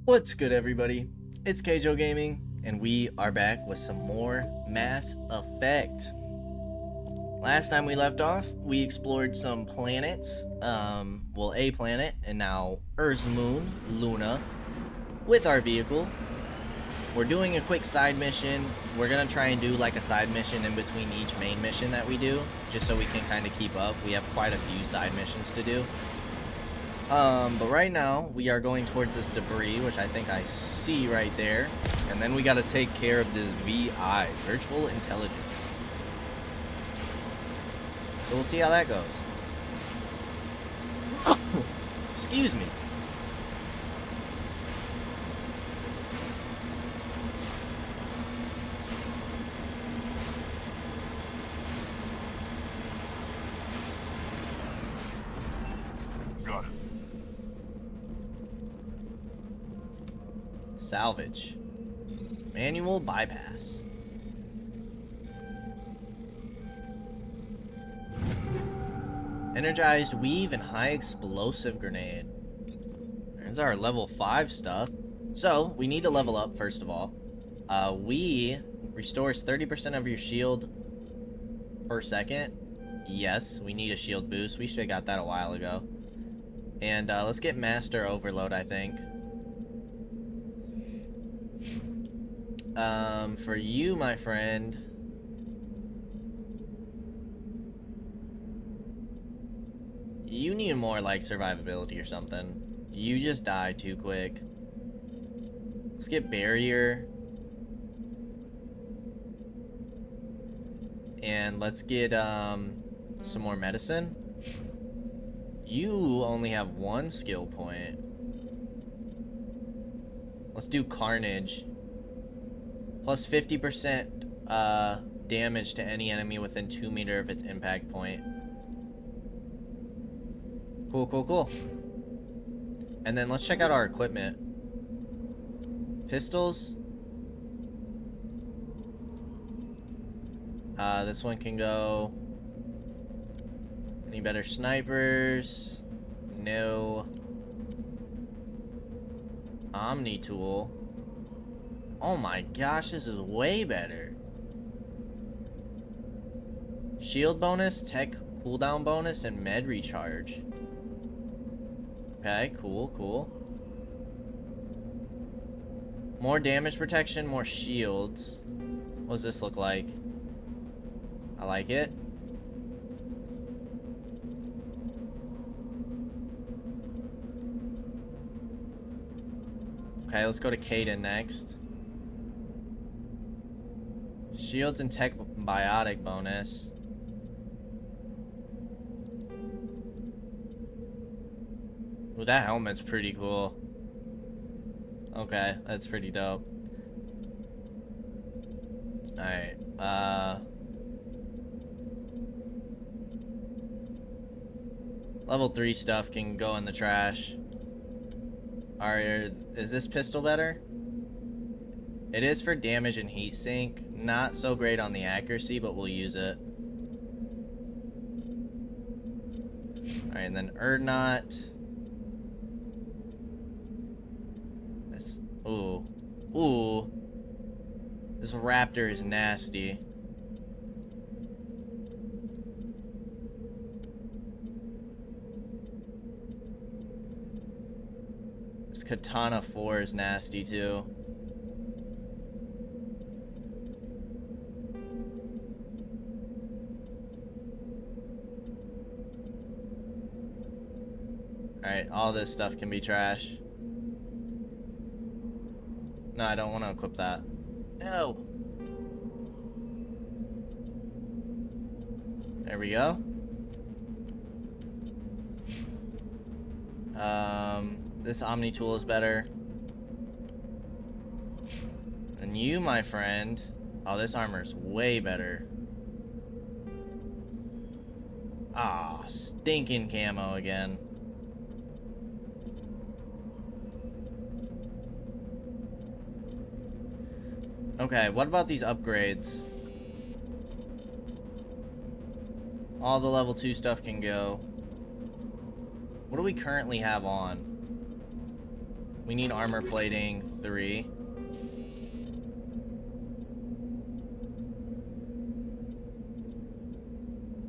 What's good, everybody? It's Kaige-O Gaming, and we are back with some more Mass Effect. Last time we left off, we explored some planets, well, a planet, and now Earth's moon, Luna, with our vehicle. We're doing a quick side mission. We're gonna try and do like a side mission in between each main mission that we do, just so we can kind of keep up. We have quite a few side missions to do. But right now, we are going towards this debris, which I think I see right there. And then we gotta take care of this VI, Virtual Intelligence. So we'll see how that goes. Excuse me. Got it. Salvage. Manual bypass. Energized weave and high explosive grenade. There's our level 5 stuff. So, we need to level up first of all. We restores 30% of your shield per second. Yes, we need a shield boost. We should have got that a while ago. And let's get Master Overload, I think. For you, my friend. You need more, like, survivability or something. You just died too quick. Let's get Barrier. And let's get, some more medicine. You only have one skill point. Let's do Carnage. Plus 50% damage to any enemy within 2 meters of its impact point. Cool. And then let's check out our equipment. Pistols. This one can go. Any better snipers? No. Omni tool. Oh my gosh, this is way better. Shield bonus, tech cooldown bonus, and med recharge. Okay, cool. More damage protection, more shields. What does this look like? I like it. Okay, let's go to Kaidan next. Shields and tech biotic bonus. Ooh, that helmet's pretty cool. Okay, that's pretty dope. Alright, level 3 stuff can go in the trash. Alright, is this pistol better? It is for damage and heat sink. Not so great on the accuracy, but we'll use it. Alright, and then Erdnot. This. Ooh. This raptor is nasty. This Katana 4 is nasty too. Alright, all this stuff can be trash. No, I don't want to equip that. No! There we go. This Omni tool is better. And you, my friend. Oh, this armor's way better. Ah, stinking camo again. Okay, what about these upgrades? All the level 2 stuff can go. What do we currently have on? We need armor plating 3.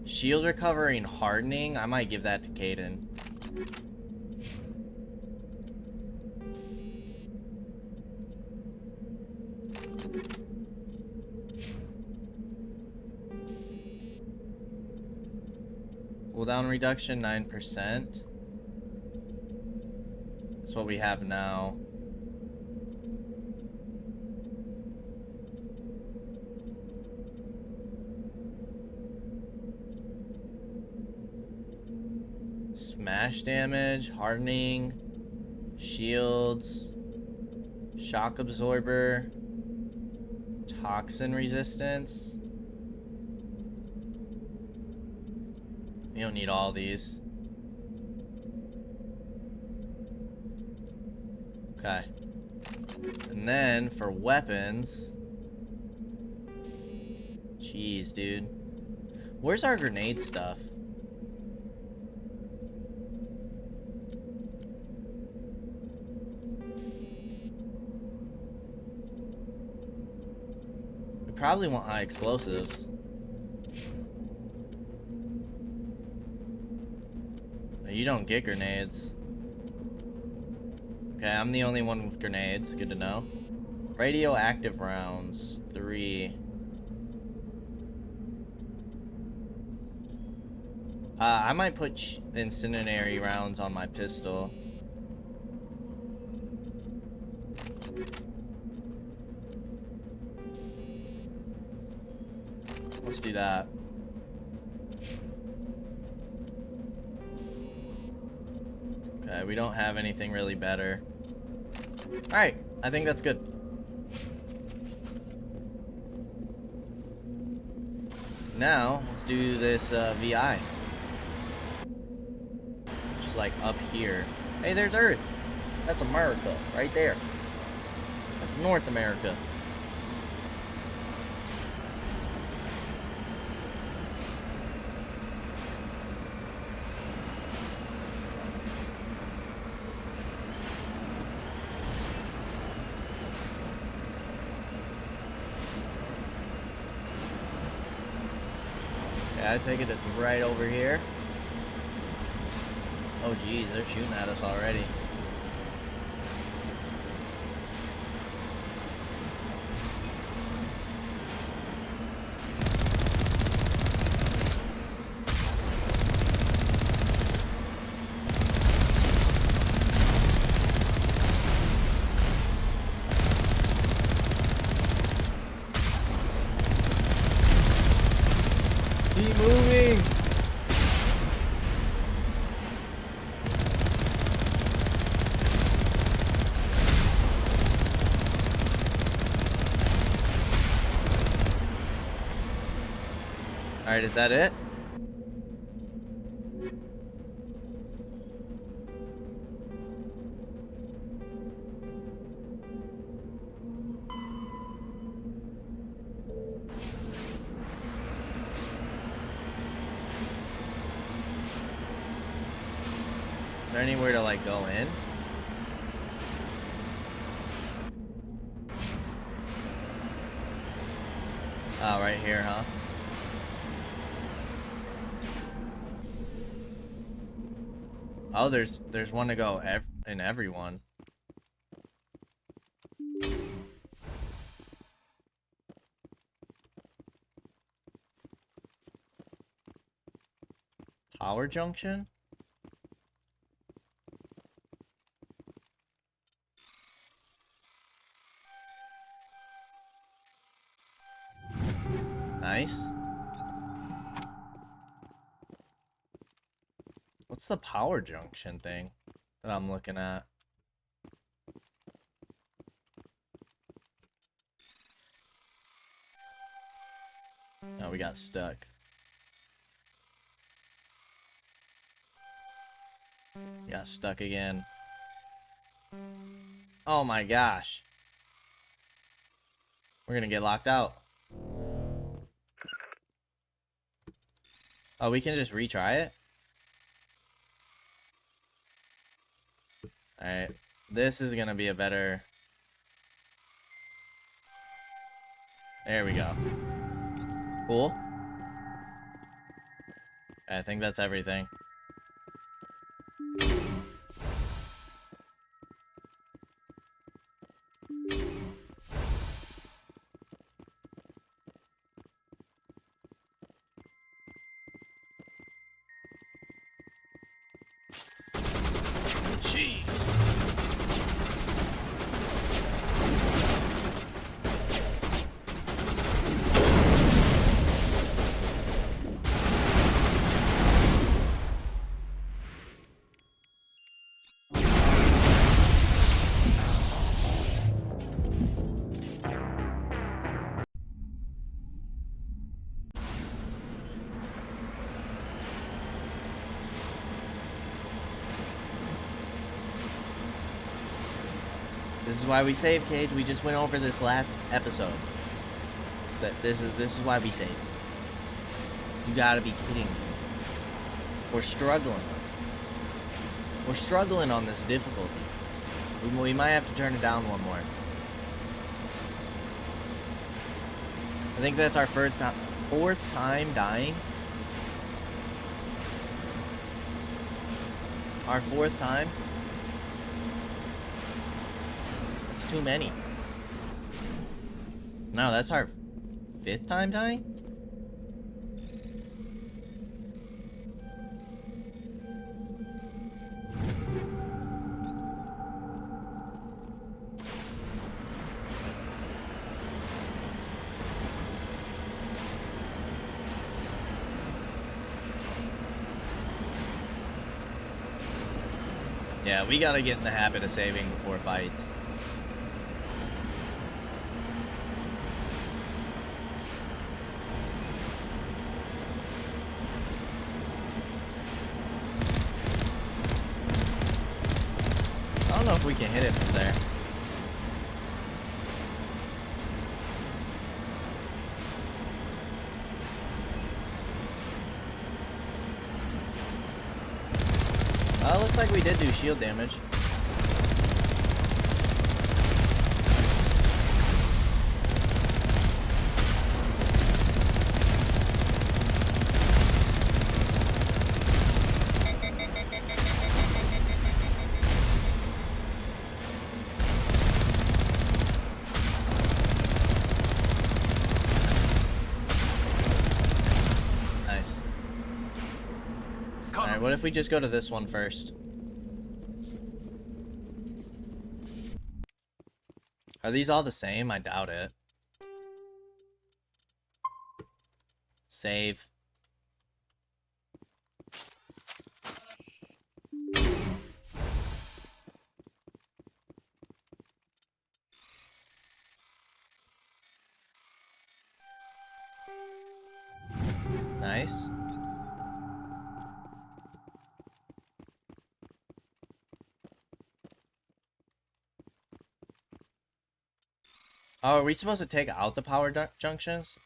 Shield recovery and hardening. I might give that to Caden. Cooldown reduction 9%. That's what we have now. Smash damage, hardening, shields, shock absorber, toxin resistance. You don't need all these. Okay. And then for weapons. Jeez, dude. Where's our grenade stuff? We probably want high explosives. You don't get grenades. Okay, I'm the only one with grenades. Good to know. Radioactive rounds, 3. I might put incendiary rounds on my pistol. Let's do that. Okay, we don't have anything really better. Alright, I think that's good. Now, let's do this VI. Which is like up here. Hey, there's Earth. That's America, right there. That's North America. I take it it's right over here. Oh geez, they're shooting at us already. Keep moving! Alright, is that it? Is there anywhere to like go in? Oh, right here, huh? Oh, there's one to go in everyone. Power junction? Nice. What's the power junction thing that I'm looking at? Oh, we got stuck. Got stuck again. Oh my gosh. We're gonna get locked out. Oh, we can just retry it? Alright. This is gonna be a better... There we go. Cool. I think that's everything. Jeez. This is why we save, Cage. We just went over this last episode. This is why we save. You gotta be kidding me. We're struggling. We're struggling on this difficulty. We might have to turn it down one more. I think that's our fourth time dying. Our fourth time. It's too many. No, that's our fifth time dying? Yeah, we gotta get in the habit of saving before fights. I don't know if we can hit it from there. Looks like we did do shield damage. Nice. Alright, what if we just go to this one first? Are these all the same? I doubt it. Save. Nice. Oh, are we supposed to take out the power junctions?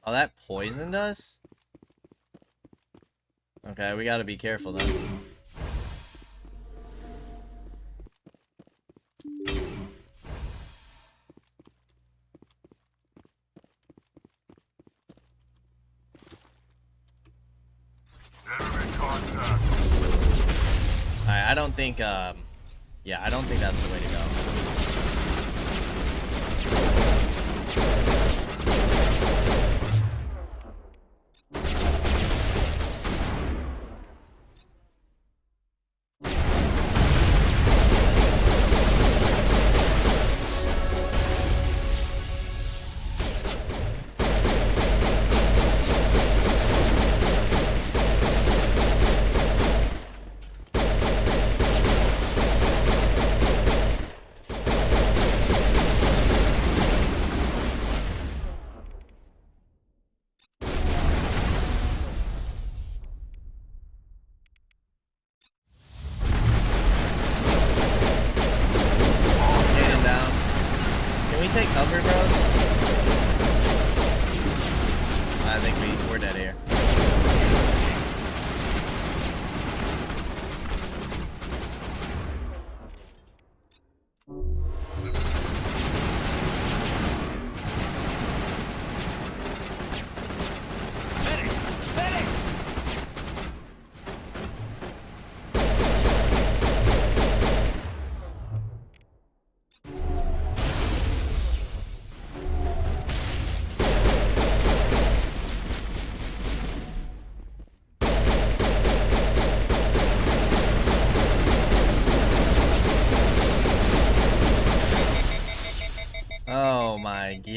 Oh, that poisoned us? Okay, we gotta be careful then. Alright, I don't think, yeah, I don't think that's the way to go.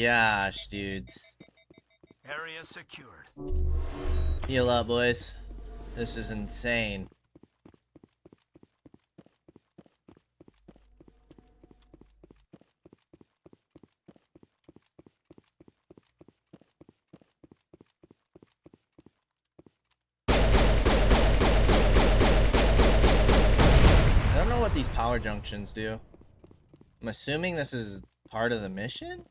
Gosh, dudes. Area secured. Heal up, boys. This is insane. I don't know what these power junctions do. I'm assuming this is part of the mission?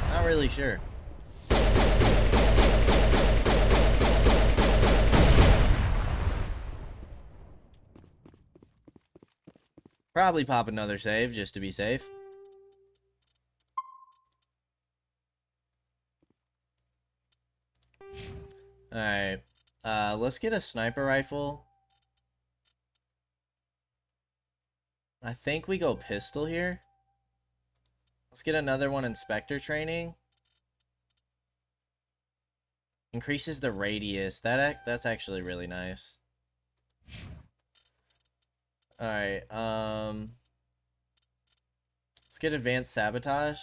Not really sure. Probably pop another save just to be safe. Alright. Let's get a sniper rifle. I think we go pistol here. Let's get another one, inspector training. Increases the radius. That's actually really nice. Alright, let's get advanced sabotage.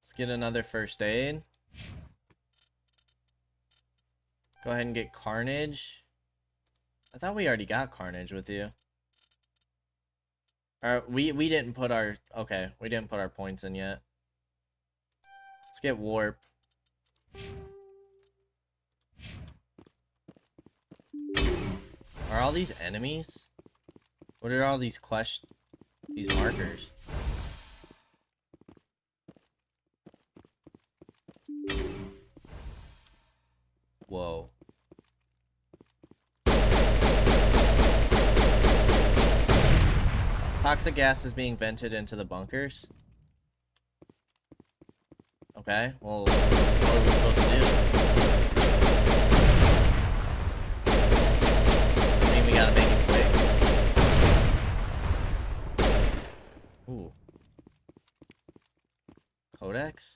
Let's get another first aid. Go ahead and get carnage. I thought we already got carnage with you. Alright, we didn't put our... Okay, we didn't put our points in yet. Let's get warp. Are all these enemies? What are all these these markers? Whoa. Toxic gas is being vented into the bunkers. Okay, well, what are we supposed to do? I mean, we gotta make it quick. Ooh. Codex?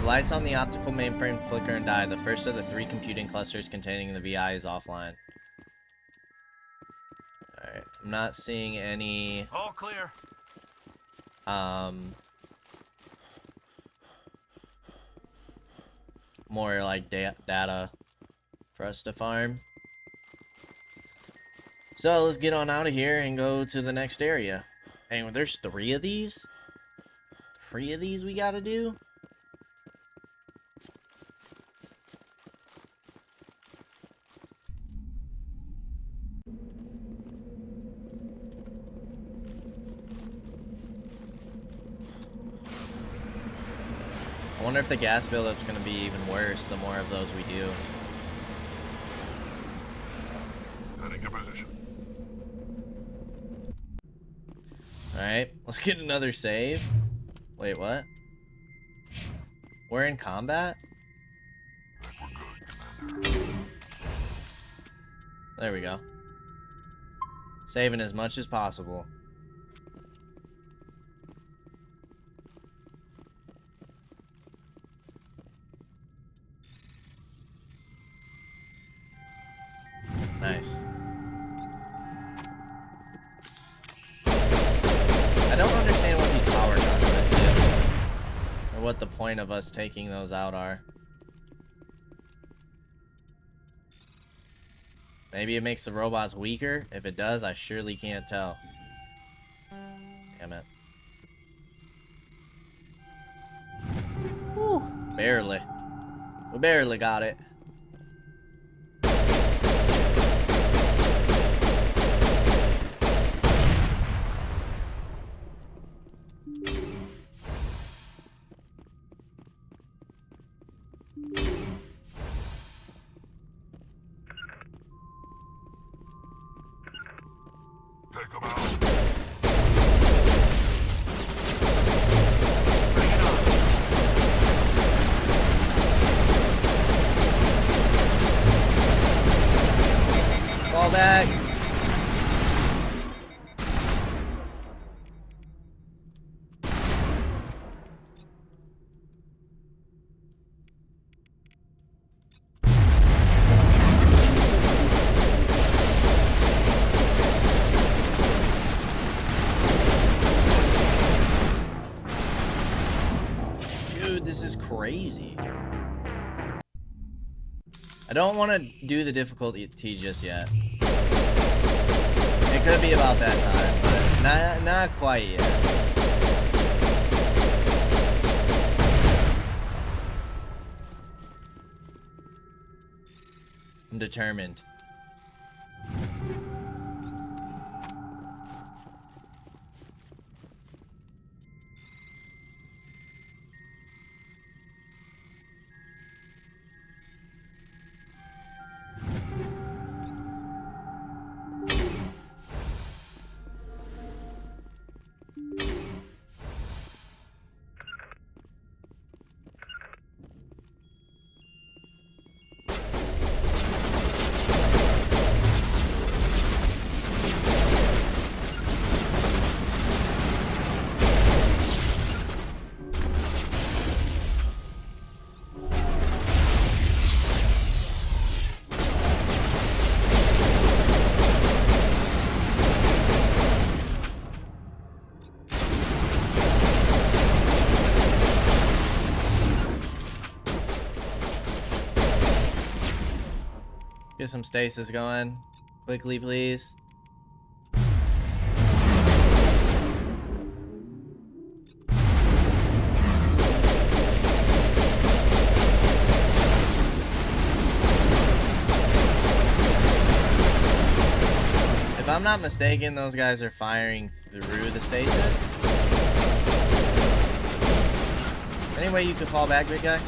Lights on the optical mainframe flicker and die. The first of the 3 computing clusters containing the VI is offline. Alright, I'm not seeing any... All clear. More like data for us to farm. So let's get on out of here and go to the next area. And there's 3 of these? 3 of these we gotta do? I wonder if the gas buildup's gonna be even worse the more of those we do. Heading to position. Alright, let's get another save. Wait, what? We're in combat? We're good, Commander. There we go. Saving as much as possible. Nice. I don't understand what these power conduits do, or what the point of us taking those out are. Maybe it makes the robots weaker. If it does, I surely can't tell. Damn it. Whew. Barely. We barely got it. Take them out. Bring it on. Fall back. Dude, this is crazy. I don't want to do the difficulty just yet. It could be about that time, but not quite yet. I'm determined. Get some stasis going. Quickly, please. If I'm not mistaken, those guys are firing through the stasis. Any way you could fall back, big guy?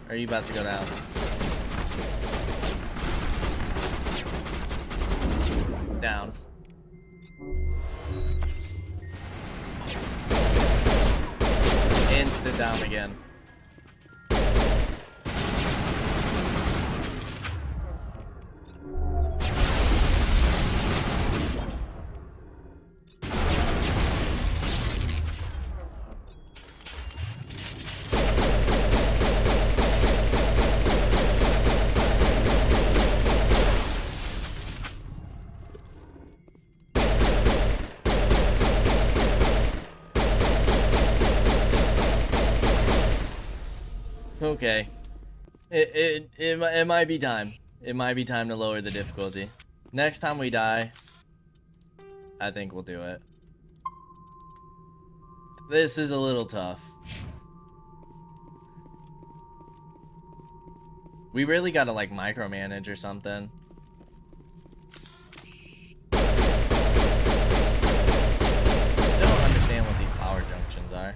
Or are you about to go down? Down. Instant down again. Okay. It might be time. It might be time to lower the difficulty. Next time we die, I think we'll do it. This is a little tough. We really gotta like micromanage or something. I still don't understand what these power junctions are.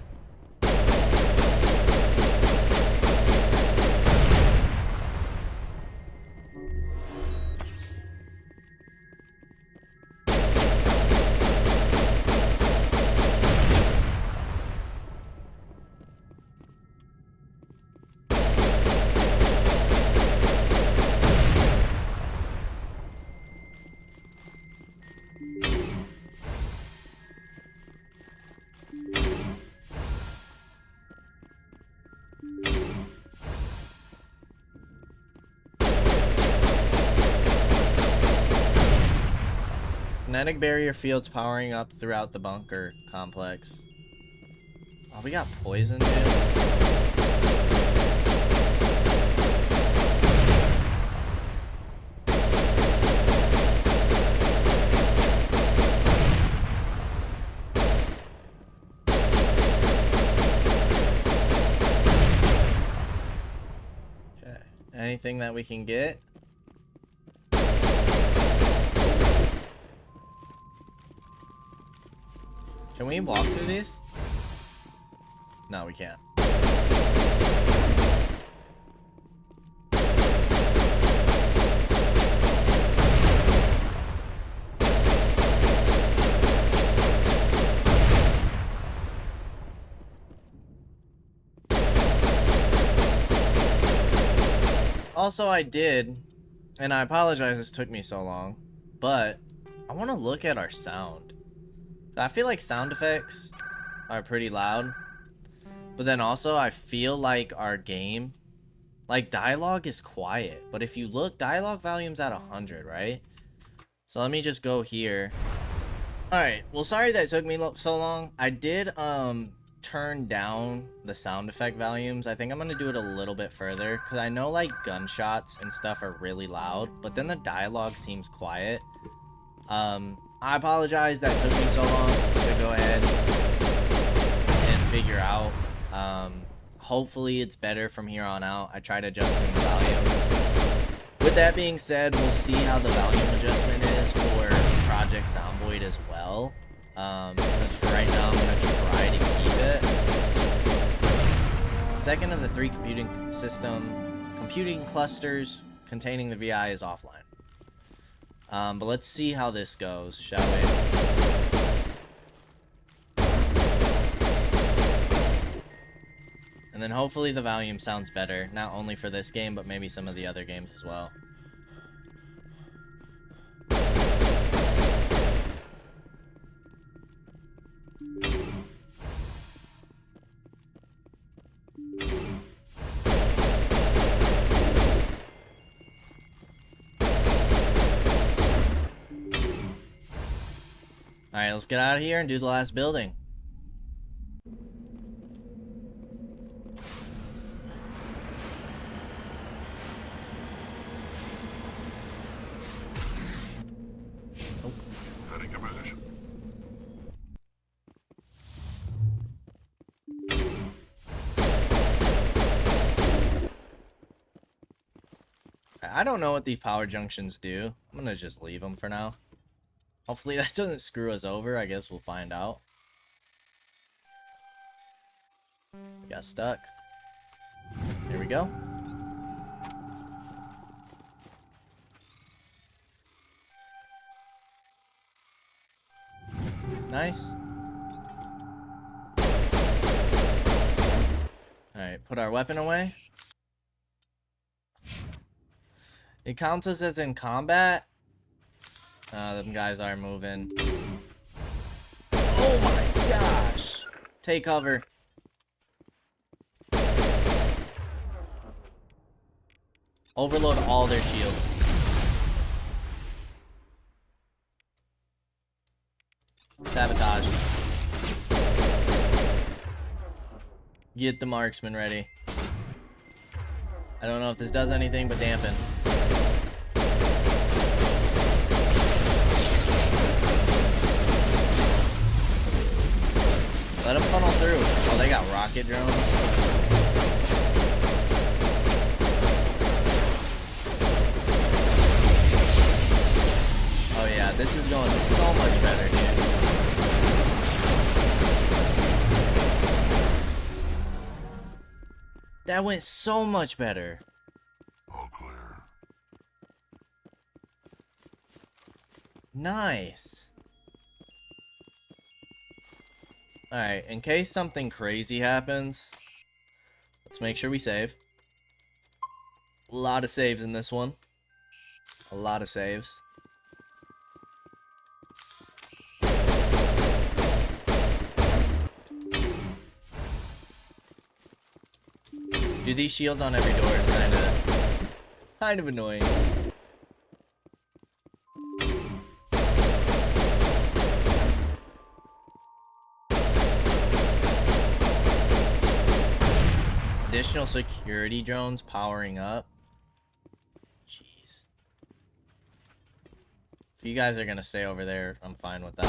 Kinetic barrier fields powering up throughout the bunker complex. Oh, we got poison, dude. Okay. Anything that we can get? Can we walk through these? No, we can't. Also, I did, and I apologize this took me so long, but I want to look at our sound. I feel like sound effects are pretty loud, but then also I feel like our game, like dialogue is quiet, but if you look, dialogue volume's at 100, right? So let me just go here. Alright, well sorry that it took me so long. I did turn down the sound effect volumes. I think I'm gonna do it a little bit further, because I know like gunshots and stuff are really loud, but then the dialogue seems quiet. I apologize that it took me so long to go ahead and figure out. Hopefully it's better from here on out. I tried adjusting the volume. With that being said, we'll see how the volume adjustment is for Project Zomboid as well. Because for right now, I'm going to try to keep it. Second of the 3 computing clusters containing the VI is offline. But let's see how this goes, shall we? And then hopefully the volume sounds better, not only for this game, but maybe some of the other games as well. Alright, let's get out of here and do the last building. Heading to position. I don't know what these power junctions do. I'm gonna just leave them for now. Hopefully that doesn't screw us over. I guess we'll find out. We got stuck. Here we go. Nice. Alright, put our weapon away. It counts us as in combat. Them guys are moving. Oh my gosh! Take cover. Overload all their shields. Sabotage. Get the marksman ready. I don't know if this does anything but dampen. Let them funnel through. Oh, they got rocket drones. Oh yeah, this is going so much better, dude. That went so much better. All clear. Nice. Alright, in case something crazy happens, let's make sure we save. A lot of saves in this one. A lot of saves. Dude, these shields on every door is kind of annoying. Additional security drones powering up. Jeez. If you guys are gonna stay over there, I'm fine with that.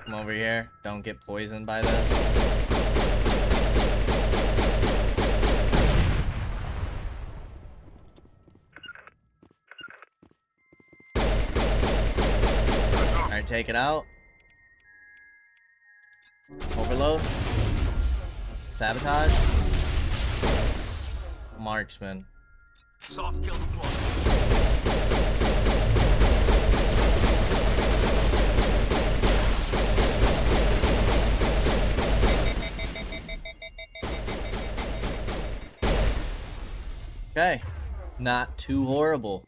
Come over here. Don't get poisoned by this. Alright, take it out. Overload. Sabotage. Marksman. Soft kill deployed. Okay. Not too horrible.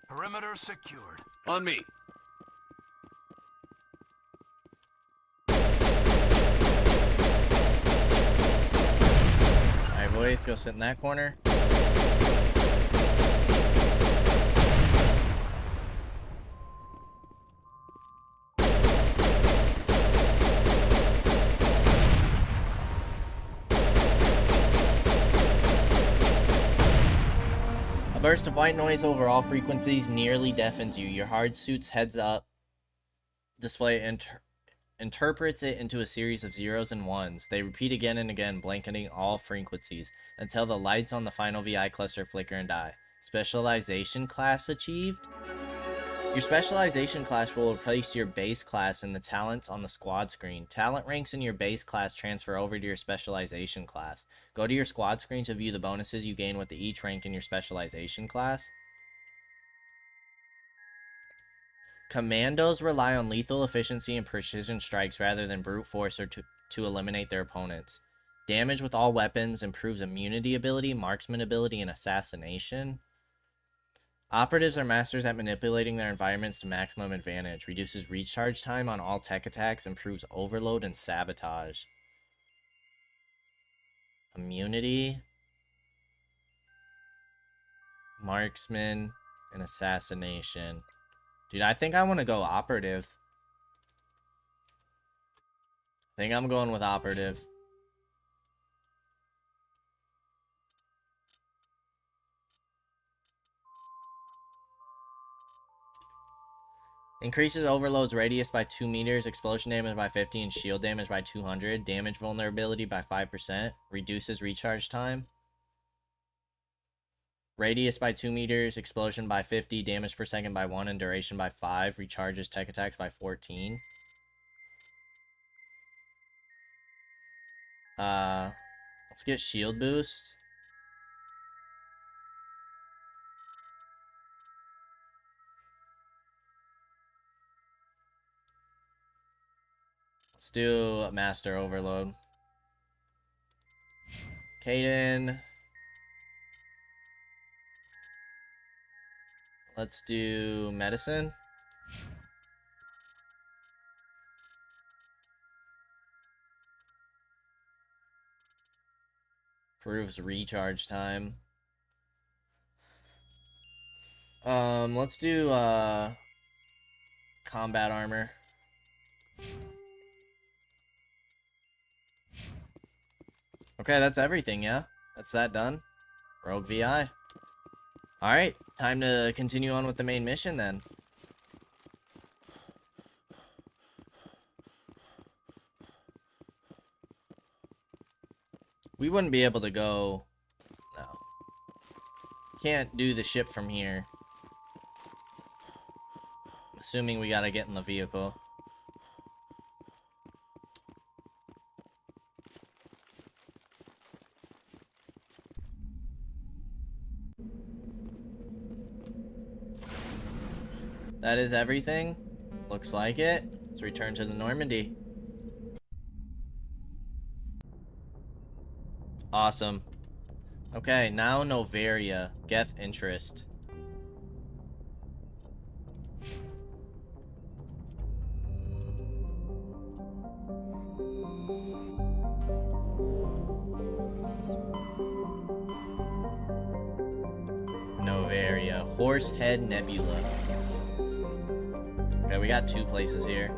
Perimeter secured. On me. Alright, boys, go sit in that corner. A burst of white noise over all frequencies nearly deafens you. Your hard suit's heads up display interprets it into a series of zeros and ones. They repeat again and again, blanketing all frequencies until the lights on the final VI cluster flicker and die. Specialization class achieved? Your specialization class will replace your base class in the talents on the squad screen. Talent ranks in your base class transfer over to your specialization class. Go to your squad screen to view the bonuses you gain with each rank in your specialization class. Commandos rely on lethal efficiency and precision strikes rather than brute force or to eliminate their opponents. Damage with all weapons improves immunity ability, marksman ability, and assassination. Operatives are masters at manipulating their environments to maximum advantage. Reduces recharge time on all tech attacks, improves overload and sabotage. Immunity, marksman, and assassination. Dude, I think I want to go operative. I think I'm going with operative. Increases overload's radius by 2 meters, explosion damage by 50, and shield damage by 200. Damage vulnerability by 5%. Reduces recharge time. Radius by 2 meters, explosion by 50, damage per second by 1, and duration by 5. Recharges tech attacks by 14. Let's get shield boost. Let's do Master Overload. Kaden. Let's do Medicine. Improves recharge time. Let's do Combat Armor. Okay, that's everything, yeah? That's that done. Rogue VI. Alright, time to continue on with the main mission then. We wouldn't be able to go... No. Can't do the ship from here. Assuming we gotta get in the vehicle. That is everything. Looks like it. Let's return to the Normandy. Awesome. Okay, now Novaria. Geth interest. Novaria. Horsehead Nebula. Okay, we got 2 places here.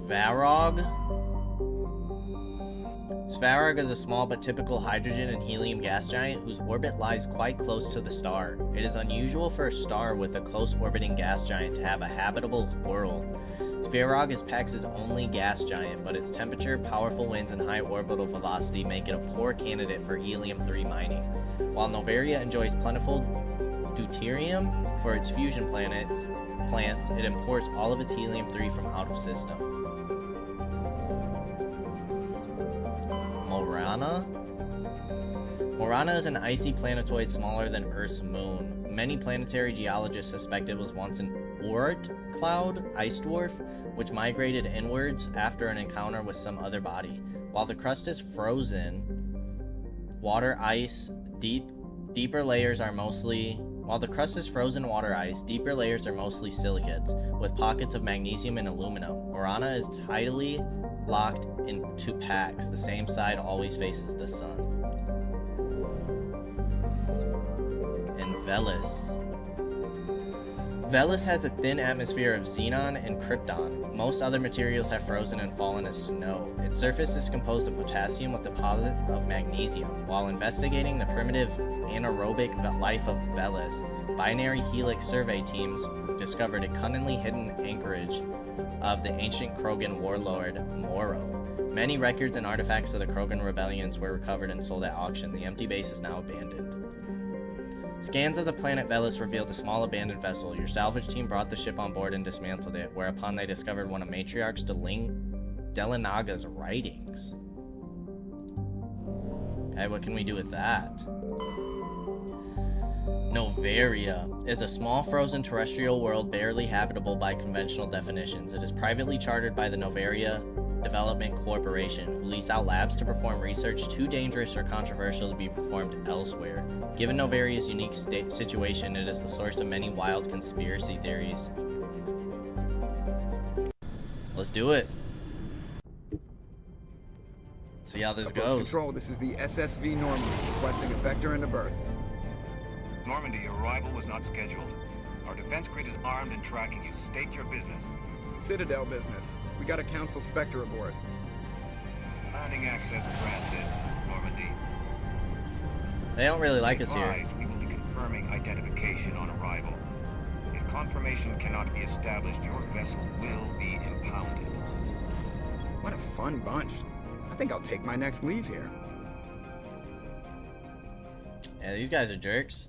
Svarog? Svarog is a small but typical hydrogen and helium gas giant whose orbit lies quite close to the star. It is unusual for a star with a close orbiting gas giant to have a habitable world. Svarog is Pax's only gas giant, but its temperature, powerful winds, and high orbital velocity make it a poor candidate for helium-3 mining. While Novaria enjoys plentiful deuterium for its fusion plants, it imports all of its helium-3 from out of system. Orana is an icy planetoid smaller than Earth's moon. Many planetary geologists suspect it was once an Oort cloud ice dwarf, which migrated inwards after an encounter with some other body. While the crust is frozen, water ice, deeper layers are mostly silicates, with pockets of magnesium and aluminum. Orana is tidally locked into packs. The same side always faces the sun. And Velis. Velis has a thin atmosphere of xenon and krypton. Most other materials have frozen and fallen as snow. Its surface is composed of potassium with deposit of magnesium. While investigating the primitive anaerobic life of Velis, binary helix survey teams discovered a cunningly hidden anchorage of the ancient Krogan warlord Moro. Many records and artifacts of the Krogan rebellions were recovered and sold at auction. The empty base is now abandoned. Scans of the planet Velis revealed a small abandoned vessel. Your salvage team brought the ship on board and dismantled it, whereupon they discovered one of Matriarch Delinaga's writings. Okay, what can we do with that? Noveria is a small frozen terrestrial world barely habitable by conventional definitions. It is privately chartered by the Noveria Development Corporation, who lease out labs to perform research too dangerous or controversial to be performed elsewhere. Given Noveria's unique situation, it is the source of many wild conspiracy theories. Let's do it. See how this goes. Control, this is the SSV Normandy, requesting a vector and a berth. Normandy, your arrival was not scheduled. Our defense grid is armed and tracking you. State your business. Citadel business. We got a Council Spectre aboard. Landing access granted, Normandy. They don't really like us here. Advised, we will be confirming identification on arrival. If confirmation cannot be established, your vessel will be impounded. What a fun bunch. I think I'll take my next leave here. Yeah, these guys are jerks.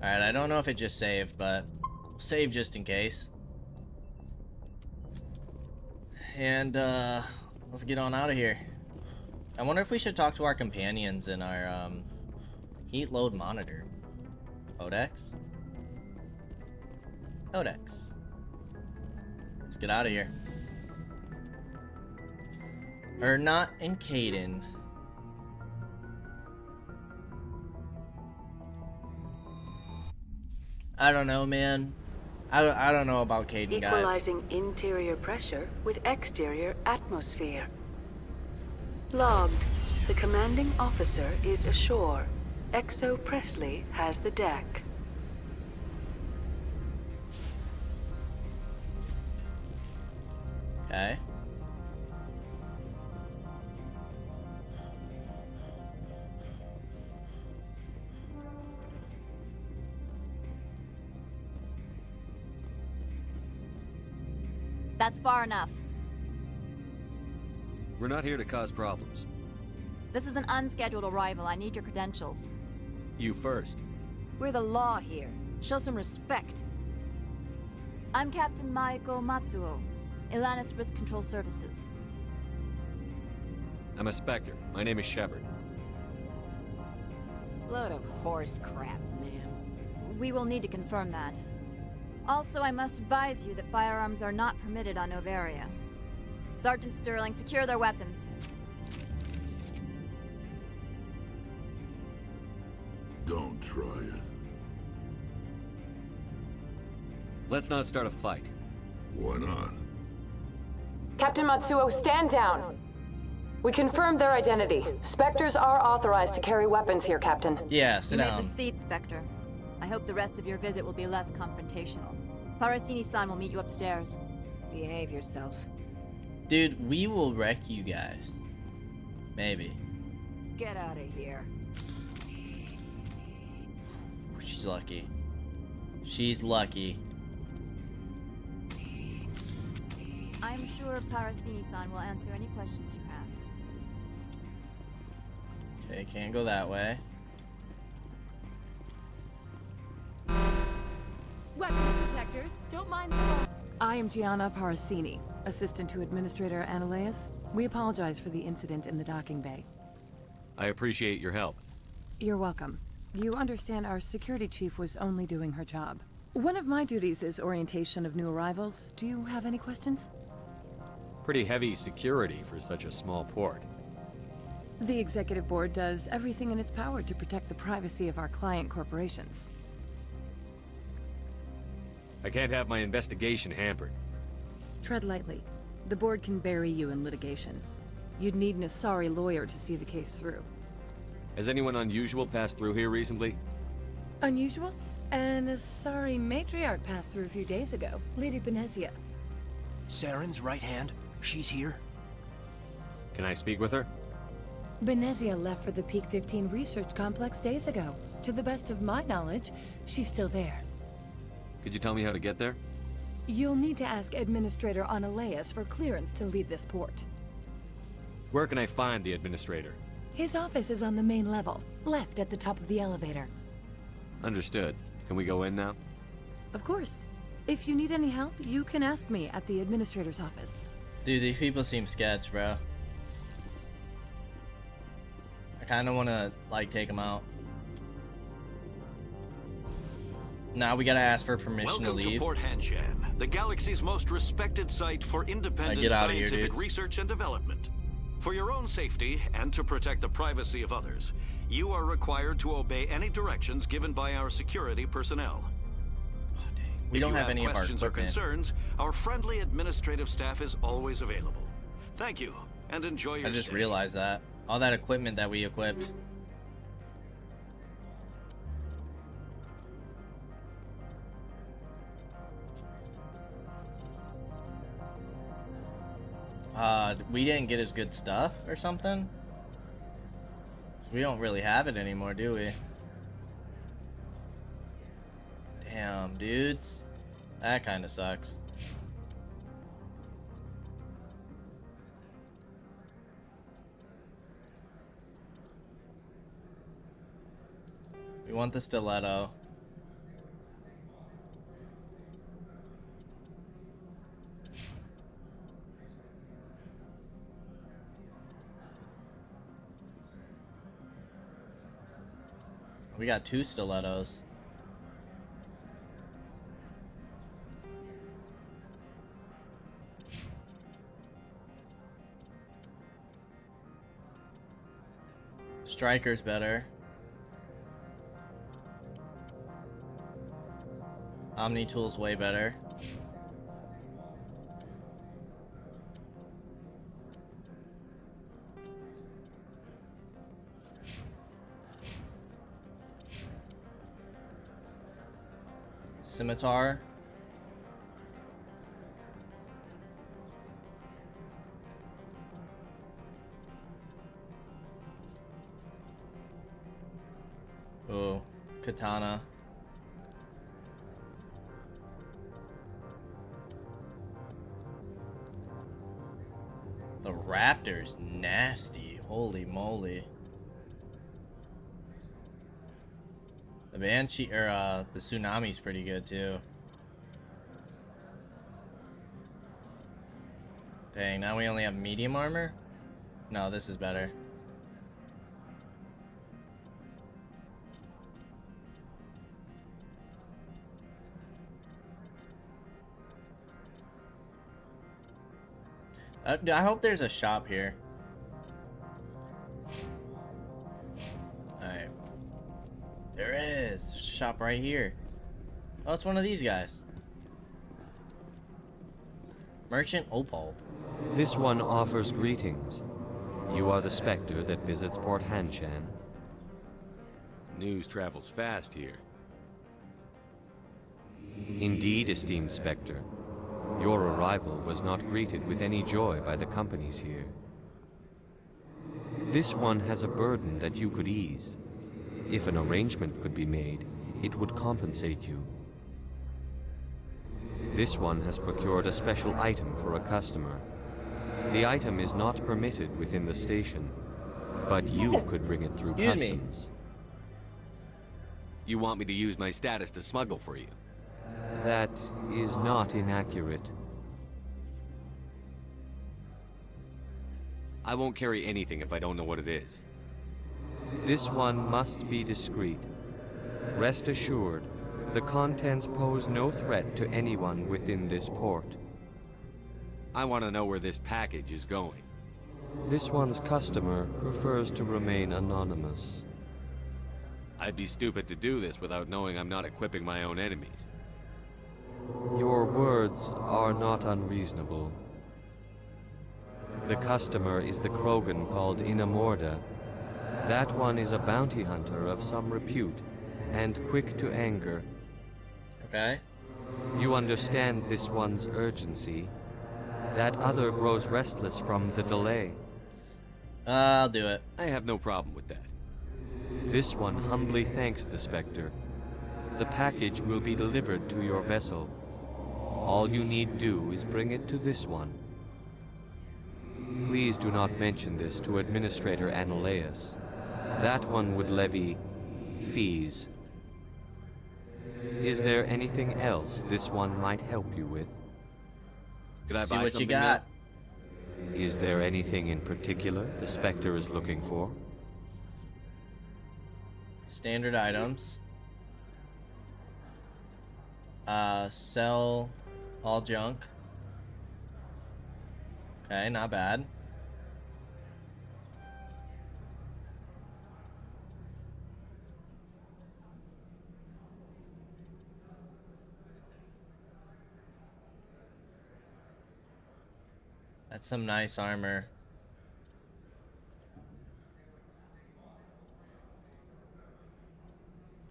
Alright, I don't know if it just saved, but we'll save just in case. And, let's get on out of here. I wonder if we should talk to our companions in our, heat load monitor. Codex? Codex. Let's get out of here. Ernot and Caden. I don't know, man. I don't know about Caden, guys. Equalizing interior pressure with exterior atmosphere. Logged. The commanding officer is ashore. Exo Presley has the deck. Okay. That's far enough. We're not here to cause problems. This is an unscheduled arrival. I need your credentials. You first. We're the law here. Show some respect. I'm Captain Maiko Matsuo, Ilanis Risk Control Services. I'm a Spectre. My name is Shepard. Load of horse crap, ma'am. We will need to confirm that. Also, I must advise you that firearms are not permitted on Noveria. Sergeant Sterling, secure their weapons. Don't try it. Let's not start a fight. Why not? Captain Matsuo, stand down. We confirmed their identity. Spectres are authorized to carry weapons here, Captain. Yeah, sit You may down. proceed, Spectre. I hope the rest of your visit will be less confrontational. Parasini-san will meet you upstairs. Behave yourself. Dude, we will wreck you guys. Maybe. Get out of here. She's lucky. She's lucky. I'm sure Parasini-san will answer any questions you have. Okay, can't go that way. Weapons detectors, don't mind the... I am Gianna Parasini, assistant to Administrator Ananias. We apologize for the incident in the docking bay. I appreciate your help. You're welcome. You understand our security chief was only doing her job. One of my duties is orientation of new arrivals. Do you have any questions? Pretty heavy security for such a small port. The executive board does everything in its power to protect the privacy of our client corporations. I can't have my investigation hampered. Tread lightly. The board can bury you in litigation. You'd need an Asari lawyer to see the case through. Has anyone unusual passed through here recently? Unusual? An Asari matriarch passed through a few days ago. Lady Benezia. Saren's right hand? She's here? Can I speak with her? Benezia left for the Peak 15 research complex days ago. To the best of my knowledge, she's still there. Could you tell me how to get there? You'll need to ask Administrator Analeas for clearance to leave this port. Where can I find the administrator? His office is on the main level, left at the top of the elevator. Understood. Can we go in now? Of course. If you need any help, you can ask me at the Administrator's office. Dude, these people seem sketch, bro. I kind of want to, like, take them out. Now we gotta ask for permission to leave. Welcome to Port Hanshan, the galaxy's most respected site for independent scientific research and development. For your own safety and to protect the privacy of others, you are required to obey any directions given by our security personnel. Oh, dang. We don't have any of our questions or equipment. concerns, our friendly administrative staff is always available. Thank you, and enjoy your I just stay. realized that. All that equipment that we equipped. We didn't get as good stuff or something? We don't really have it anymore, do we? Damn, dudes. That kind of sucks. We want the stiletto. We got 2 stilettos. Striker's better. Omni Tool's way better. Scimitar. Oh, katana. The raptor's nasty. Holy moly. The Banshee, or the Tsunami's pretty good too. Dang, now we only have medium armor? No, this is better. I hope there's a shop here. Alright. There is. There's a shop right here. Oh, it's one of these guys. Merchant Opal. This one offers greetings. You are the Spectre that visits Port Hanshan. News travels fast here. Indeed, esteemed Spectre. Your arrival was not greeted with any joy by the companies here. This one has a burden that you could ease. If an arrangement could be made, it would compensate you. This one has procured a special item for a customer. The item is not permitted within the station, but you could bring it through customs. You want me to use my status to smuggle for you? That is not inaccurate. I won't carry anything if I don't know what it is. This one must be discreet. Rest assured, the contents pose no threat to anyone within this port. I want to know where this package is going. This one's customer prefers to remain anonymous. I'd be stupid to do this without knowing I'm not equipping my own enemies. Your words are not unreasonable. The customer is the Krogan called Inamorda. That one is a bounty hunter of some repute, and quick to anger. Okay. You understand this one's urgency. That other grows restless from the delay. I'll do it. I have no problem with that. This one humbly thanks the Spectre. The package will be delivered to your vessel. All you need do is bring it to this one. Please do not mention this to Administrator Analaeus. That one would levy fees. Is there anything else this one might help you with? Could I See buy what something you got. now? Is there anything in particular the Spectre is looking for? Standard items. Sell all junk. Okay, not bad. That's some nice armor.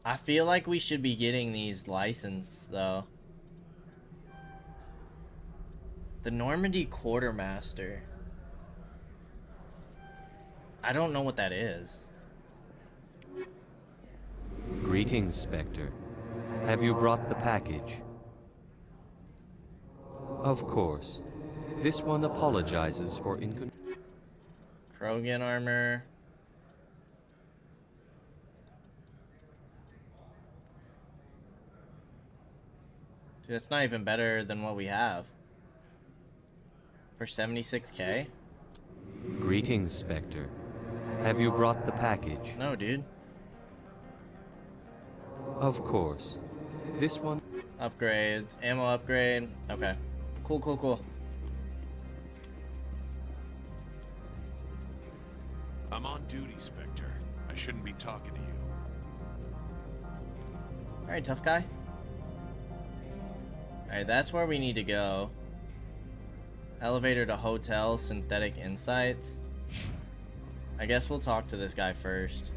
I feel like we should be getting these licensed, though. The Normandy Quartermaster. I don't know what that is. Greetings, Spectre. Have you brought the package? Of course. This one apologizes for Krogan armor. Dude, that's not even better than what we have. For 76k? Greetings, Spectre. Have you brought the package? No, dude. Of course. This one... Upgrades. Ammo upgrade. Okay. Cool, cool, cool. I'm on duty, Spectre. I shouldn't be talking to you. Alright, tough guy. Alright, that's where we need to go. Elevator to hotel, synthetic insights. I guess we'll talk to this guy first.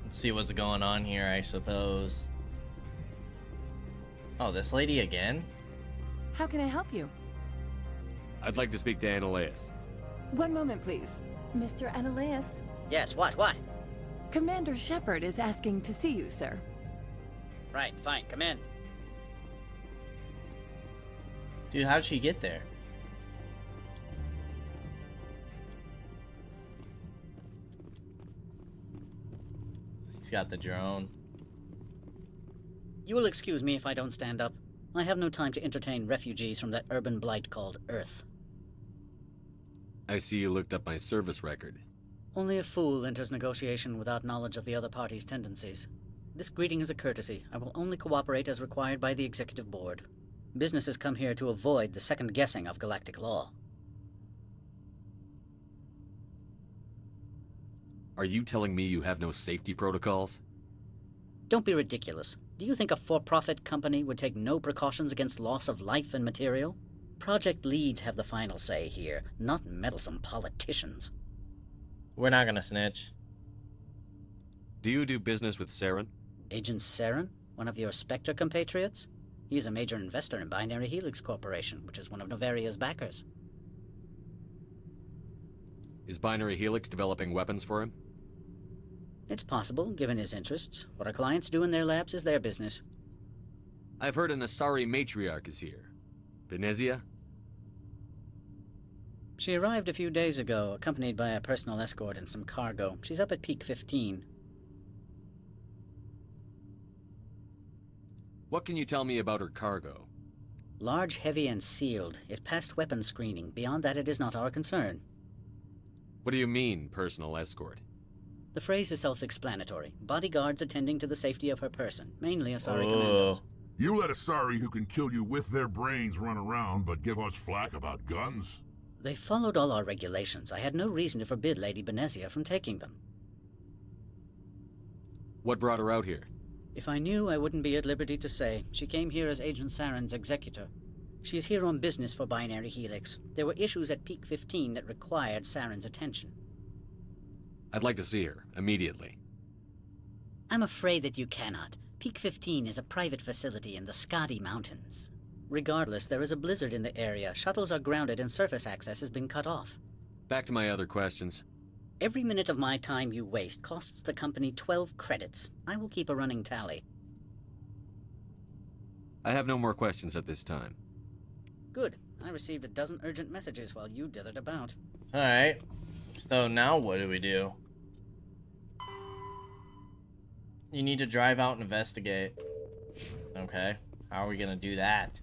Let's see what's going on here, I suppose. Oh, this lady again? How can I help you? I'd like to speak to Analaeus. One moment, please. Mr. Analaeus. Yes, what? Commander Shepard is asking to see you, sir. Right, fine, come in. Dude, how'd she get there? He's got the drone. You will excuse me if I don't stand up. I have no time to entertain refugees from that urban blight called Earth. I see you looked up my service record. Only a fool enters negotiation without knowledge of the other party's tendencies. This greeting is a courtesy. I will only cooperate as required by the Executive Board. Businesses come here to avoid the second guessing of galactic law. Are you telling me you have no safety protocols? Don't be ridiculous. Do you think a for-profit company would take no precautions against loss of life and material? Project leads have the final say here, not meddlesome politicians. We're not gonna snitch. Do you do business with Saren? Agent Saren? One of your Spectre compatriots? He's a major investor in Binary Helix Corporation, which is one of Novaria's backers. Is Binary Helix developing weapons for him? It's possible, given his interests. What our clients do in their labs is their business. I've heard an Asari matriarch is here. Benezia? She arrived a few days ago, accompanied by a personal escort and some cargo. She's up at Peak 15. What can you tell me about her cargo? Large, heavy, and sealed. It passed weapons screening. Beyond that, it is not our concern. What do you mean, personal escort? The phrase is self-explanatory. Bodyguards attending to the safety of her person, mainly Asari commandos. You let Asari who can kill you with their brains run around, but give us flack about guns? They followed all our regulations. I had no reason to forbid Lady Benezia from taking them. What brought her out here? If I knew, I wouldn't be at liberty to say. She came here as Agent Saren's executor. She's here on business for Binary Helix. There were issues at Peak 15 that required Saren's attention. I'd like to see her, immediately. I'm afraid that you cannot. Peak 15 is a private facility in the Skadi Mountains. Regardless, there is a blizzard in the area. Shuttles are grounded and surface access has been cut off. Back to my other questions. Every minute of my time you waste costs the company 12 credits. I will keep a running tally. I have no more questions at this time. Good. I received a dozen urgent messages while you dithered about. Alright. So now what do we do? You need to drive out and investigate. Okay. How are we gonna do that?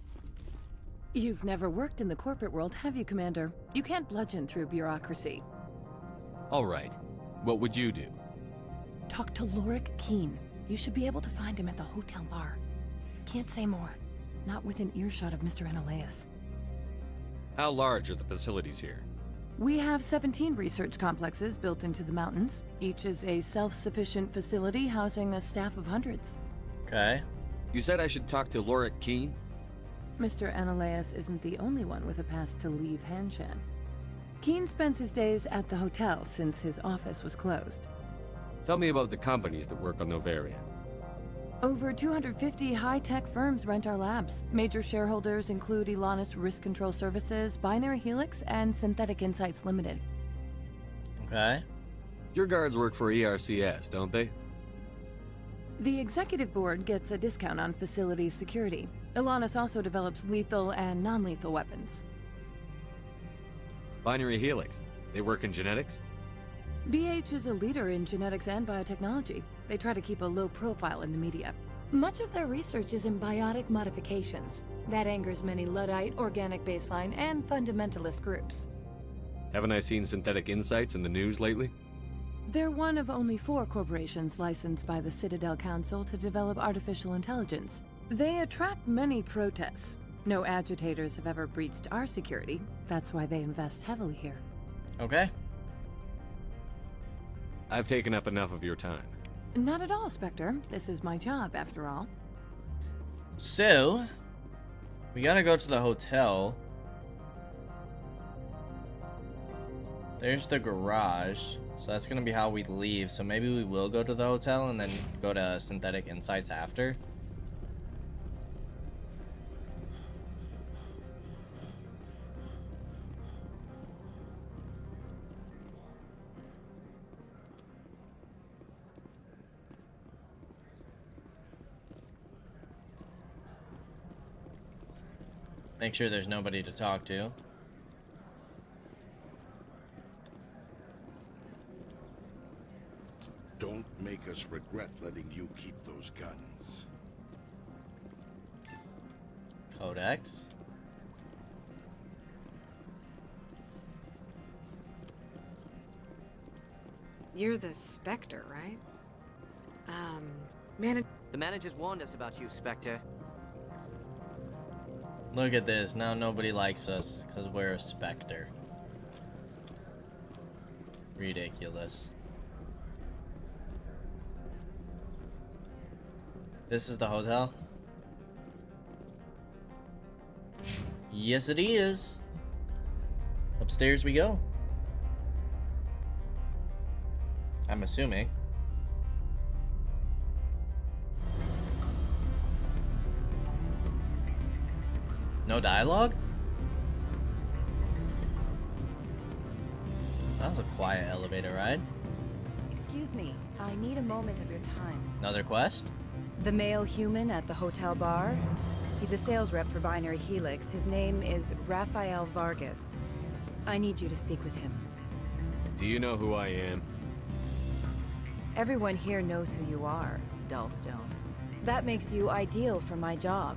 You've never worked in the corporate world, have you, Commander? You can't bludgeon through bureaucracy. All right. What would you do? Talk to Lorik Keene. You should be able to find him at the hotel bar. Can't say more. Not within earshot of Mr. Analaeus. How large are the facilities here? We have 17 research complexes built into the mountains. Each is a self-sufficient facility housing a staff of hundreds. Okay. You said I should talk to Lorik Keene? Mr. Analaeus isn't the only one with a pass to leave Hanshan. Keene spends his days at the hotel since his office was closed. Tell me about the companies that work on Novaria. Over 250 high-tech firms rent our labs. Major shareholders include Elanus Risk Control Services, Binary Helix, and Synthetic Insights Limited. Okay. Your guards work for ERCS, don't they? The executive board gets a discount on facility security. Elanus also develops lethal and non-lethal weapons. Binary Helix. They work in genetics? BH is a leader in genetics and biotechnology. They try to keep a low profile in the media. Much of their research is in biotic modifications. That angers many Luddite, organic baseline, and fundamentalist groups. Haven't I seen Synthetic Insights in the news lately? They're one of only 4 corporations licensed by the Citadel Council to develop artificial intelligence. They attract many protests. No agitators have ever breached our security. That's why they invest heavily here. Okay. I've taken up enough of your time. Not at all, Spectre. This is my job, after all. So, we gotta go to the hotel. There's the garage. So that's gonna be how we leave. So maybe we will go to the hotel and then go to Synthetic Insights after. Make sure there's nobody to talk to. Don't make us regret letting you keep those guns. Codex. You're the Spectre, right? The managers warned us about you, Spectre. Look at this. Now nobody likes us because we're a Spectre. Ridiculous. This is the hotel? Yes, it is. Upstairs we go. I'm assuming. No dialogue? That was a quiet elevator ride. Excuse me, I need a moment of your time. Another quest? The male human at the hotel bar? He's a sales rep for Binary Helix. His name is Rafael Vargas. I need you to speak with him. Do you know who I am? Everyone here knows who you are, Dullstone. That makes you ideal for my job.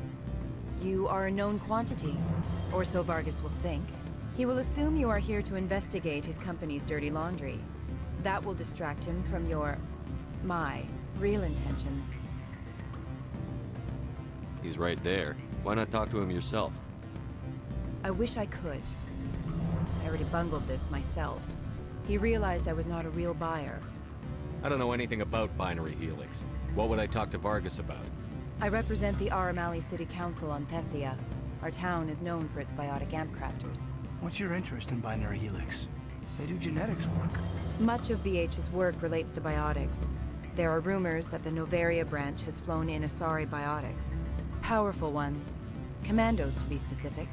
You are a known quantity, or so Vargas will think. He will assume you are here to investigate his company's dirty laundry. That will distract him from my real intentions. He's right there. Why not talk to him yourself? I wish I could. I already bungled this myself. He realized I was not a real buyer. I don't know anything about binary helix. What would I talk to Vargas about? I represent the Aramali City Council on Thessia. Our town is known for its biotic amp crafters. What's your interest in binary helix? They do genetics work. Much of BH's work relates to biotics. There are rumors that the Noveria branch has flown in Asari biotics. Powerful ones. Commandos, to be specific.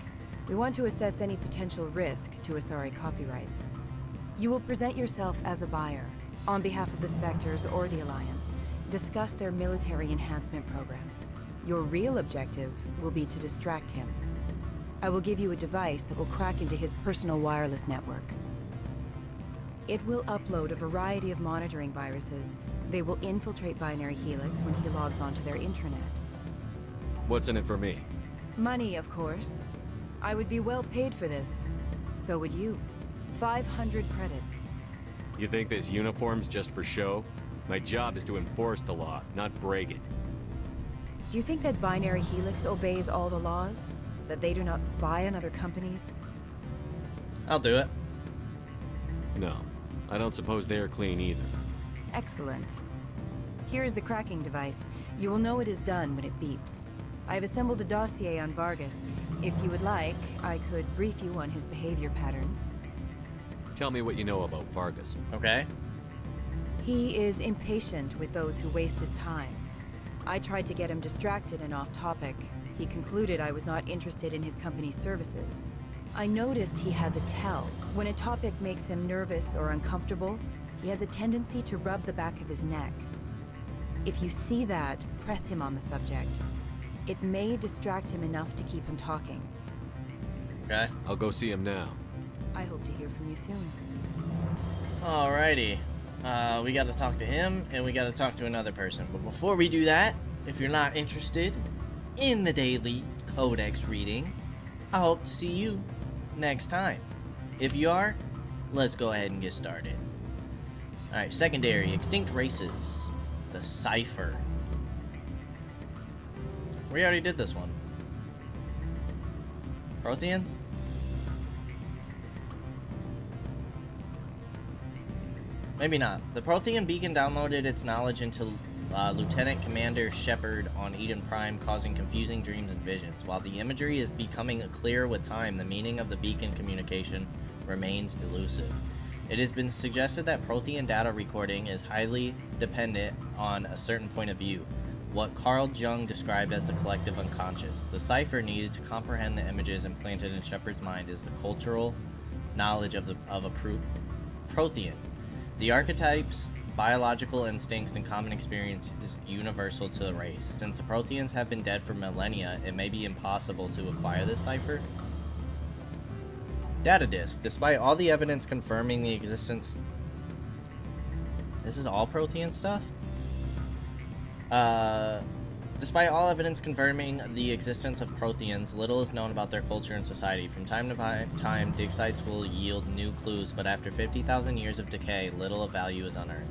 We want to assess any potential risk to Asari copyrights. You will present yourself as a buyer, on behalf of the Spectres or the Alliance. Discuss their military enhancement programs. Your real objective will be to distract him. I will give you a device that will crack into his personal wireless network. It will upload a variety of monitoring viruses. They will infiltrate Binary Helix when he logs onto their intranet. What's in it for me? Money, of course. I would be well paid for this. So would you. 500 credits. You think this uniform's just for show? My job is to enforce the law, not break it. Do you think that Binary Helix obeys all the laws? That they do not spy on other companies? I'll do it. No, I don't suppose they're clean either. Excellent. Here is the cracking device. You will know it is done when it beeps. I have assembled a dossier on Vargas. If you would like, I could brief you on his behavior patterns. Tell me what you know about Vargas. Okay. He is impatient with those who waste his time. I tried to get him distracted and off topic. He concluded I was not interested in his company's services. I noticed he has a tell. When a topic makes him nervous or uncomfortable, he has a tendency to rub the back of his neck. If you see that, press him on the subject. It may distract him enough to keep him talking. Okay. I'll go see him now. I hope to hear from you soon. Alrighty. We gotta talk to him, and we gotta talk to another person. But before we do that, if you're not interested in the daily Codex reading, I hope to see you next time. If you are, let's go ahead and get started. Alright, secondary, extinct races. The Cipher. We already did this one. Protheans? Maybe not. The Prothean beacon downloaded its knowledge into Lieutenant Commander Shepard on Eden Prime, causing confusing dreams and visions. While the imagery is becoming clearer with time, the meaning of the beacon communication remains elusive. It has been suggested that Prothean data recording is highly dependent on a certain point of view, what Carl Jung described as the collective unconscious. The cipher needed to comprehend the images implanted in Shepard's mind is the cultural knowledge of a Prothean. The archetypes, biological instincts, and common experience is universal to the race. Since the Protheans have been dead for millennia, it may be impossible to acquire this cipher. Data disk. Despite all the evidence confirming the existence... This is all Prothean stuff? Despite all evidence confirming the existence of Protheans, little is known about their culture and society. From time to time, dig sites will yield new clues, but after 50,000 years of decay, little of value is unearthed.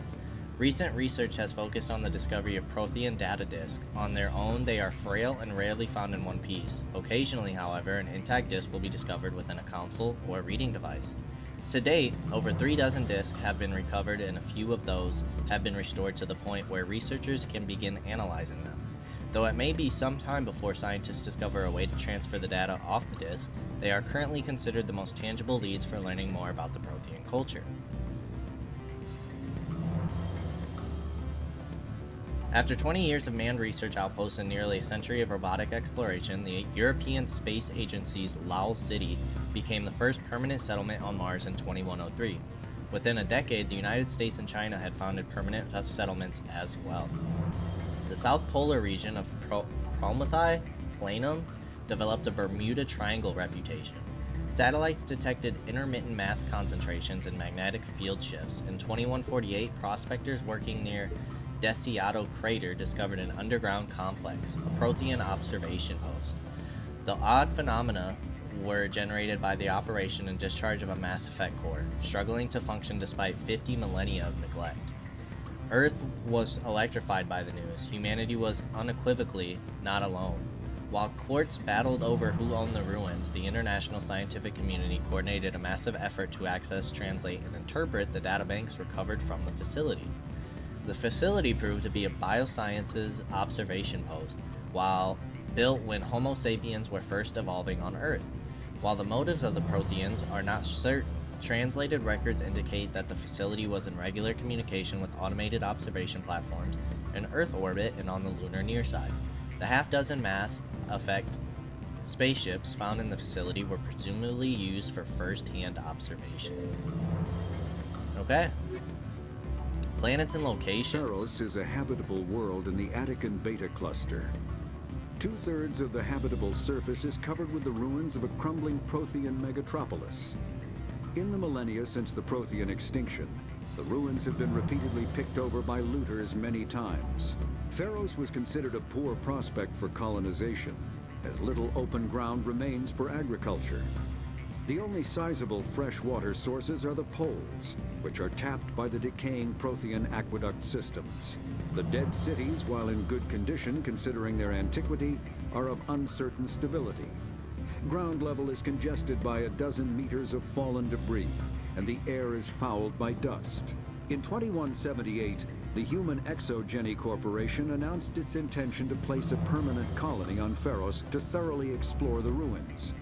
Recent research has focused on the discovery of Prothean data disk. On their own, they are frail and rarely found in one piece. Occasionally, however, an intact disk will be discovered within a console or a reading device. To date, over 3 dozen disks have been recovered, and a few of those have been restored to the point where researchers can begin analyzing them. Though it may be some time before scientists discover a way to transfer the data off the disk, they are currently considered the most tangible leads for learning more about the Prothean culture. After 20 years of manned research outposts and nearly a century of robotic exploration, the European Space Agency's Lowell City became the first permanent settlement on Mars in 2103. Within a decade, the United States and China had founded permanent settlements as well. The South Polar region of Prometheus Planum developed a Bermuda Triangle reputation. Satellites detected intermittent mass concentrations and magnetic field shifts. In 2148, prospectors working near Deseado crater discovered an underground complex, a Prothean observation post. The odd phenomena were generated by the operation and discharge of a Mass Effect core, struggling to function despite 50 millennia of neglect. Earth was electrified by the news. Humanity was unequivocally not alone. While courts battled over who owned the ruins, the international scientific community coordinated a massive effort to access, translate, and interpret the databanks recovered from the facility. The facility proved to be a biosciences observation post, while built when Homo sapiens were first evolving on Earth. While the motives of the Protheans are not certain, translated records indicate that the facility was in regular communication with automated observation platforms in Earth orbit and on the lunar near side. The half-dozen Mass Effect spaceships found in the facility were presumably used for first-hand observation. Okay. Planets and locations. Feros is a habitable world in the Attican Beta Cluster. 2/3 of the habitable surface is covered with the ruins of a crumbling Prothean megatropolis. In the millennia since the Prothean extinction, the ruins have been repeatedly picked over by looters many times. Feros was considered a poor prospect for colonization, as little open ground remains for agriculture. The only sizable freshwater sources are the poles, which are tapped by the decaying Prothean aqueduct systems. The dead cities, while in good condition considering their antiquity, are of uncertain stability. Ground level is congested by a dozen meters of fallen debris, and the air is fouled by dust. In 2178, the Human Exogeny Corporation announced its intention to place a permanent colony on Feros to thoroughly explore the ruins.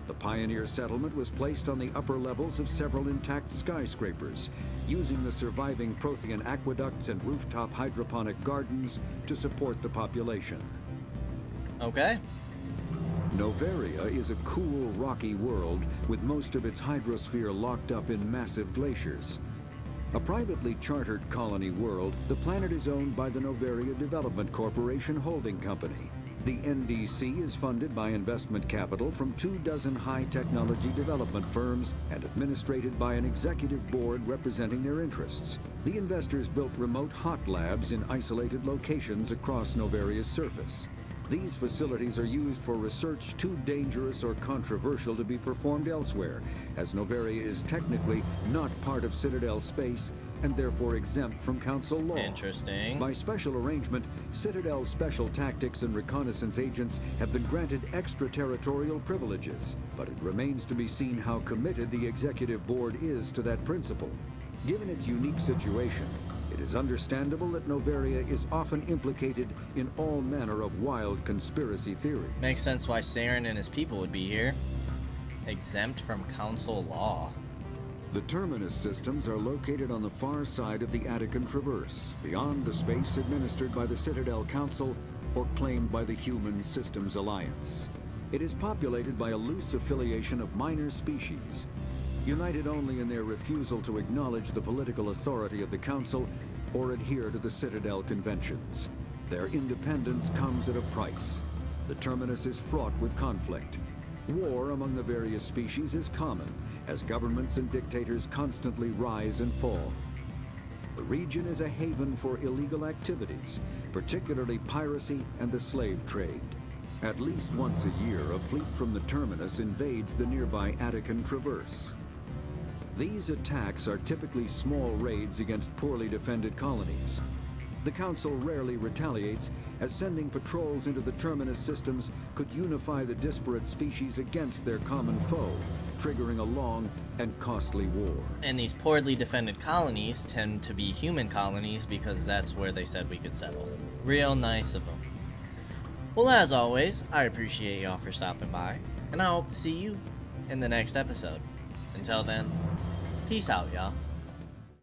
The pioneer settlement was placed on the upper levels of several intact skyscrapers, using the surviving Prothean aqueducts and rooftop hydroponic gardens to support the population. Okay. Noveria is a cool, rocky world with most of its hydrosphere locked up in massive glaciers. A privately chartered colony world, the planet is owned by the Noveria Development Corporation Holding Company. The NDC is funded by investment capital from 24 high-technology development firms and administrated by an executive board representing their interests. The investors built remote hot labs in isolated locations across Noveria's surface. These facilities are used for research too dangerous or controversial to be performed elsewhere, as Noveria is technically not part of Citadel space and therefore exempt from Council law. Interesting. By special arrangement, Citadel's special tactics and reconnaissance agents have been granted extraterritorial privileges, but it remains to be seen how committed the Executive Board is to that principle. Given its unique situation, it is understandable that Noveria is often implicated in all manner of wild conspiracy theories. Makes sense why Saren and his people would be here. Exempt from Council law. The Terminus systems are located on the far side of the Attican Traverse, beyond the space administered by the Citadel Council or claimed by the Human Systems Alliance. It is populated by a loose affiliation of minor species, united only in their refusal to acknowledge the political authority of the Council or adhere to the Citadel conventions. Their independence comes at a price. The Terminus is fraught with conflict. War among the various species is common, as governments and dictators constantly rise and fall. The region is a haven for illegal activities, particularly piracy and the slave trade. At least once a year, a fleet from the Terminus invades the nearby Attican Traverse. These attacks are typically small raids against poorly defended colonies. The Council rarely retaliates, as sending patrols into the Terminus systems could unify the disparate species against their common foe, triggering a long and costly war. And these poorly defended colonies tend to be human colonies because that's where they said we could settle. Real nice of them. Well, as always, I appreciate y'all for stopping by, and I hope to see you in the next episode. Until then, peace out, y'all.